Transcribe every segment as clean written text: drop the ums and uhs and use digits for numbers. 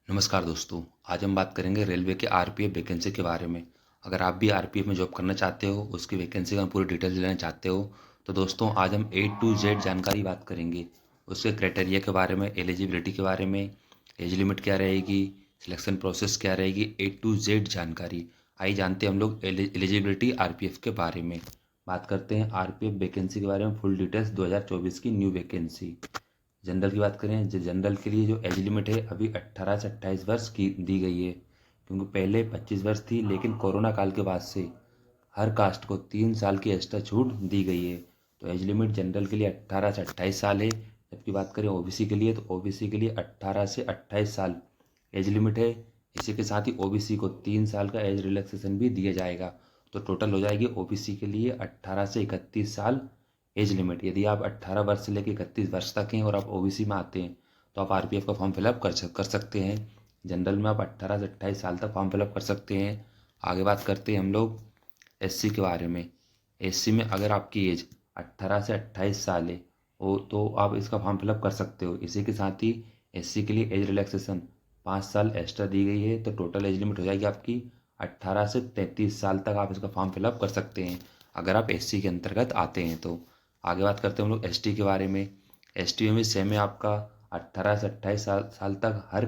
नमस्कार दोस्तों। आज हम बात करेंगे रेलवे के आरपीएफ वैकेंसी के बारे में। अगर आप भी आरपीएफ में जॉब करना चाहते हो, उसकी वैकेंसी का पूरी डिटेल्स लेना चाहते हो, तो दोस्तों आज हम A to Z जानकारी बात करेंगे। उसके क्राइटेरिया के बारे में, एलिजिबिलिटी के बारे में, एज लिमिट क्या रहेगी, सिलेक्शन प्रोसेस क्या रहेगी, A to Z जानकारी। आइए जानते हैं हम लोग एलिजिबिलिटी आरपीएफ के बारे में। बात करते हैं आरपीएफ वैकेंसी के बारे में। फुल डिटेल्स 2024 की न्यू वैकेंसी। जनरल की बात करें, जनरल के लिए जो एज लिमिट है अभी 18 से 28 वर्ष की दी गई है, क्योंकि पहले 25 वर्ष थी, लेकिन कोरोना काल के बाद से हर कास्ट को 3 साल की एक्स्ट्रा छूट दी गई है। तो एज लिमिट जनरल के लिए 18 से 28 साल है। जबकि बात करें ओबीसी के लिए, तो ओबीसी के लिए 18 से 28 साल एज लिमिट है। इसी के साथ ही ओबीसी को 3 साल का एज रिलैक्सेशन भी दिया जाएगा। तो टोटल हो जाएगी ओबीसी के लिए 18 से 31 साल एज लिमिट। यदि आप 18 वर्ष से लेकर 31 वर्ष तक हैं और आप ओबीसी में आते हैं, तो आप आरपीएफ का फॉर्म फिलअप कर सकते हैं। जनरल में आप 18 से 28 साल तक फॉर्म फिलअप कर सकते हैं। आगे बात करते हैं हम लोग एससी के बारे में। एससी में अगर आपकी एज 18 से 28 साल है तो आप इसका फॉर्म फिलअप कर सकते हो। इसी के साथ ही एससी के लिए एज रिलैक्सेशन 5 साल एक्स्ट्रा दी गई है। तो टोटल एज लिमिट हो जाएगी आपकी 18 से 33 साल तक आप इसका फॉर्म फिलअप कर सकते हैं, अगर आप एससी के अंतर्गत आते हैं तो। आगे बात करते हैं हम लोग एसटी के बारे में। एसटी में भी सेम है, आपका 18 से 28 साल तक हर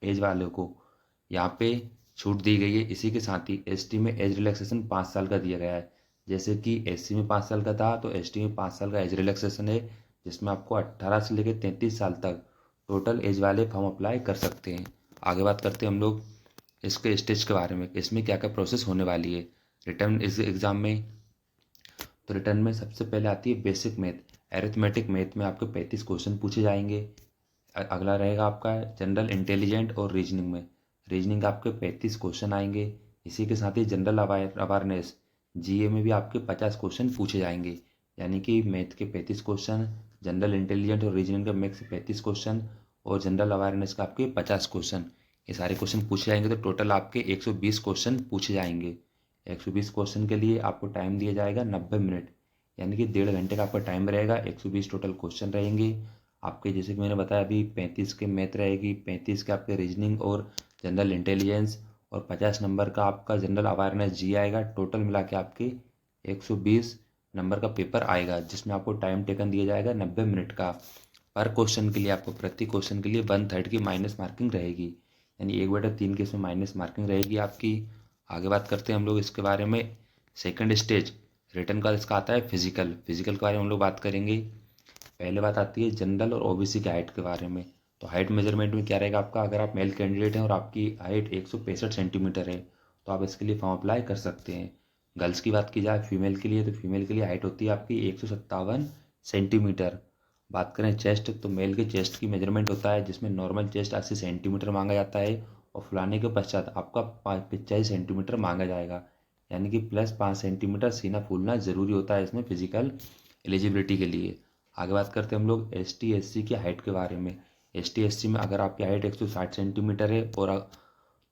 एज वाले को यहाँ पे छूट दी गई है। इसी के साथ ही एसटी में एज रिलैक्सेशन 5 साल का दिया गया है। जैसे कि एससी में 5 साल का था, तो एसटी में 5 साल का एज रिलैक्सेशन है, जिसमें आपको 18 से लेकर 33 साल तक टोटल एज वाले फॉर्म अप्लाई कर सकते हैं। आगे बात करते हैं हम लोग इसके स्टेज के बारे में, इसमें क्या क्या प्रोसेस होने वाली है रिटर्न इस एग्ज़ाम में। तो रिटर्न में सबसे पहले आती है बेसिक मैथ। एरिथमेटिक मैथ में आपके 35 क्वेश्चन पूछे जाएंगे। अगला रहेगा आपका जनरल इंटेलिजेंट और रीजनिंग में। रीजनिंग आपके 35 क्वेश्चन आएंगे। इसी के साथ ही जनरल अवेयरनेस जीए में भी आपके 50 क्वेश्चन पूछे जाएंगे। यानी कि मैथ के 35 क्वेश्चन, जनरल इंटेलिजेंट और रीजनिंग का मैथ से 35 क्वेश्चन, और जनरल अवेयरनेस का आपके 50 क्वेश्चन। ये सारे क्वेश्चन पूछे जाएंगे, तो टोटल आपके 120 क्वेश्चन पूछे जाएंगे। 120 क्वेश्चन के लिए आपको टाइम दिया जाएगा 90 मिनट, यानी कि 1.5 घंटे का आपका टाइम रहेगा। 120 टोटल क्वेश्चन रहेंगे आपके। जैसे कि मैंने बताया अभी, 35 के मैथ रहेगी, 35 के आपके रीजनिंग और जनरल इंटेलिजेंस, और 50 नंबर का आपका जनरल अवेयरनेस जी आएगा। टोटल मिला के आपके 120 नंबर का पेपर आएगा, जिसमें आपको टाइम टेकन दिया जाएगा 90 मिनट का। पर क्वेश्चन के लिए आपको प्रति क्वेश्चन के लिए 1/3 की माइनस मार्किंग रहेगी, यानी 1/3 की इसमें माइनस मार्किंग रहेगी आपकी। आगे बात करते हैं हम लोग इसके बारे में। सेकंड स्टेज रिटर्न का इसका आता है फिजिकल। फिजिकल के बारे में हम लोग बात करेंगे। पहले बात आती है जनरल और ओबीसी की हाइट के बारे में। तो हाइट मेजरमेंट में क्या रहेगा आपका, अगर आप मेल कैंडिडेट हैं और आपकी हाइट 165 सेंटीमीटर है, तो आप इसके लिए फॉर्म अप्लाई कर सकते हैं। गर्ल्स की बात की जाए फीमेल के लिए, तो फीमेल के लिए हाइट होती है आपकी 157 सेंटीमीटर। बात करें चेस्ट, तो मेल के चेस्ट की मेजरमेंट होता है, जिसमें नॉर्मल चेस्ट 80 सेंटीमीटर मांगा जाता है, और फुलाने के पश्चात आपका 45 सेंटीमीटर मांगा जाएगा। यानी कि +5 सेंटीमीटर सीना फूलना ज़रूरी होता है इसमें फिजिकल एलिजिबिलिटी के लिए। आगे बात करते हैं हम लोग एसटी एससी की हाइट के बारे में। एसटी एससी में अगर आपकी हाइट 160 सेंटीमीटर है और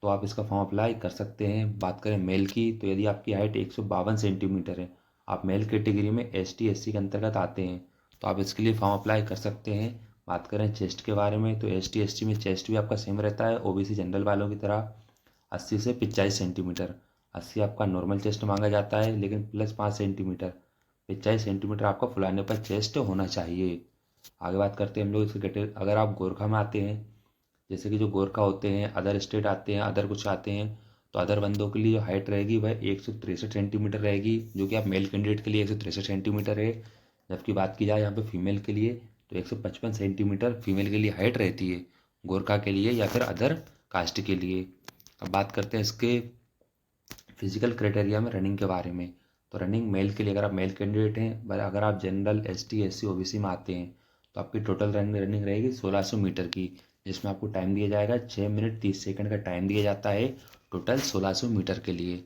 तो आप इसका फॉर्म अप्लाई कर सकते हैं। बात करें मेल की, तो यदि आपकी हाइट 152 सेंटीमीटर है, आप मेल कैटेगरी में एसटी एससी के अंतर्गत आते हैं, तो आप इसके लिए फॉर्म अप्लाई कर सकते हैं। बात करें चेस्ट के बारे में, तो एसटी एससी में चेस्ट भी आपका सेम रहता है ओबीसी जनरल वालों की तरह, 80 से 45 सेंटीमीटर। 80 आपका नॉर्मल चेस्ट मांगा जाता है, लेकिन +5 सेंटीमीटर, 45 सेंटीमीटर आपका फुलाने पर चेस्ट होना चाहिए। आगे बात करते हैं हम लोग इसके कैटेगरी। अगर आप गोरखा में आते हैं, जैसे कि जो गोरखा होते हैं, अदर स्टेट आते हैं, अदर कुछ आते हैं, तो अदर बंदों के लिए जो हाइट रहेगी वह 163 सेंटीमीटर रहेगी, जो कि आप मेल कैंडिडेट के लिए 163 सेंटीमीटर है। जबकि बात की जाए यहाँ पे फीमेल के लिए, तो 155 सेंटीमीटर फीमेल के लिए हाइट रहती है, गोरखा के लिए या फिर अदर कास्ट के लिए। अब बात करते हैं इसके फिजिकल क्राइटेरिया में रनिंग के बारे में। तो रनिंग मेल के लिए, अगर आप मेल कैंडिडेट हैं, अगर आप जनरल एसटी एससी ओबीसी में आते हैं, तो आपकी टोटल रनिंग रहेगी 1600 मीटर की, जिसमें आपको टाइम दिया जाएगा 6 मिनट 30 सेकंड का टाइम दिया जाता है टोटल 1600 मीटर के लिए।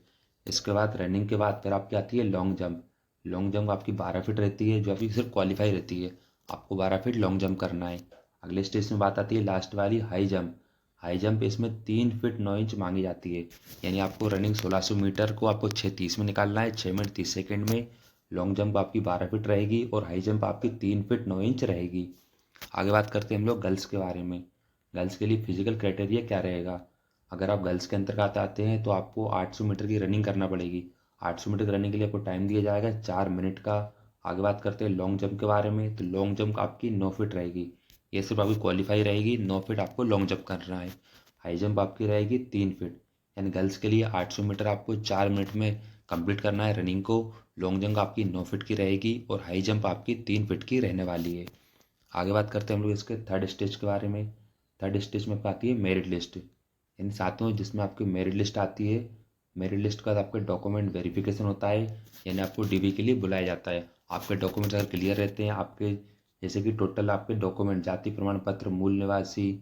इसके बाद रनिंग के बाद फिर आपकी आती है लॉन्ग जंप। लॉन्ग जंप आपकी 12 फीट रहती है, जो आपकी सिर्फ क्वालिफाई रहती है, आपको 12 फीट लॉन्ग जंप करना है। अगले स्टेज में बात आती है लास्ट वाली हाई जंप। हाई जंप इसमें 3 फीट 9 इंच मांगी जाती है, यानी आपको रनिंग 1600 मीटर को आपको 6:30 में निकालना है, 6 मिनट 30 सेकंड में। लॉन्ग जंप आपकी 12 फीट रहेगी और हाई जंप आपकी 3 फीट 9 इंच रहेगी। आगे बात करते हैं हम लोग गर्ल्स के बारे में। गर्ल्स के लिए फिजिकल क्राइटेरिया क्या रहेगा। अगर आप गर्ल्स के अंतर्गत आते हैं तो आपको 800 मीटर की रनिंग करना पड़ेगी। 800 मीटर की रनिंग के लिए आपको टाइम दिया जाएगा 4 मिनट का। आगे बात करते हैं लॉन्ग जंप के बारे में, तो लॉन्ग जंप आपकी 9 फीट रहेगी। ये सिर्फ आपकी क्वालिफाई रहेगी, 9 फीट आपको लॉन्ग जंप करना है। हाई जंप आपकी रहेगी 3 फीट। यानी गर्ल्स के लिए 800 मीटर आपको 4 मिनट में कंप्लीट करना है रनिंग को। लॉन्ग जंप आपकी 9 फीट की रहेगी और हाई जंप आपकी 3 फीट की रहने वाली है। आगे बात करते हैं हम लोग इसके थर्ड स्टेज के बारे में। थर्ड स्टेज में आपको आती है मेरिट लिस्ट, यानी सातवें जिसमें आपकी मेरिट लिस्ट आती है। मेरिट लिस्ट का आपके डॉक्यूमेंट वेरिफिकेशन होता है, यानी आपको डीवी के लिए बुलाया जाता है। आपके डॉक्यूमेंट्स अगर क्लियर रहते हैं, आपके जैसे कि टोटल आपके डॉक्यूमेंट जाति प्रमाण पत्र, मूल निवासी,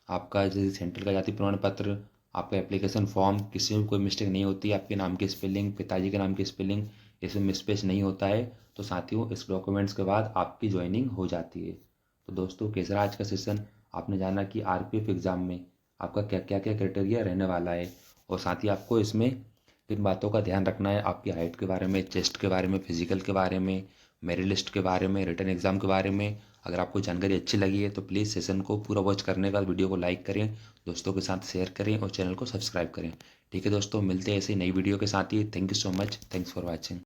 आपका जैसे सेंटर का जाति प्रमाण पत्र, आपका एप्लीकेशन फॉर्म, किसी में कोई मिस्टेक नहीं होती, आपके नाम की स्पेलिंग, पिताजी के नाम की स्पेलिंग, इसमें मिसपेच नहीं होता है, तो साथियों इस डॉक्यूमेंट्स के बाद आपकी ज्वाइनिंग हो जाती है। तो दोस्तों कैसा रहा आज का सेशन। आपने जाना कि आरपीएफ एग्ज़ाम में आपका क्या क्या क्या क्राइटेरिया रहने वाला है, और साथ ही आपको इसमें किन बातों का ध्यान रखना है। आपकी हाइट के बारे में, चेस्ट के बारे में, फिजिकल के बारे में, मेरिट लिस्ट के बारे में, रिटर्न एग्ज़ाम के बारे में। अगर आपको जानकारी अच्छी लगी है तो प्लीज़ सेशन को पूरा वॉच करने के बाद वीडियो को लाइक करें, दोस्तों के साथ शेयर करें और चैनल को सब्सक्राइब करें। ठीक है दोस्तों, मिलते हैं ऐसे नई वीडियो के साथ ही। Thank you so much, thanks for watching.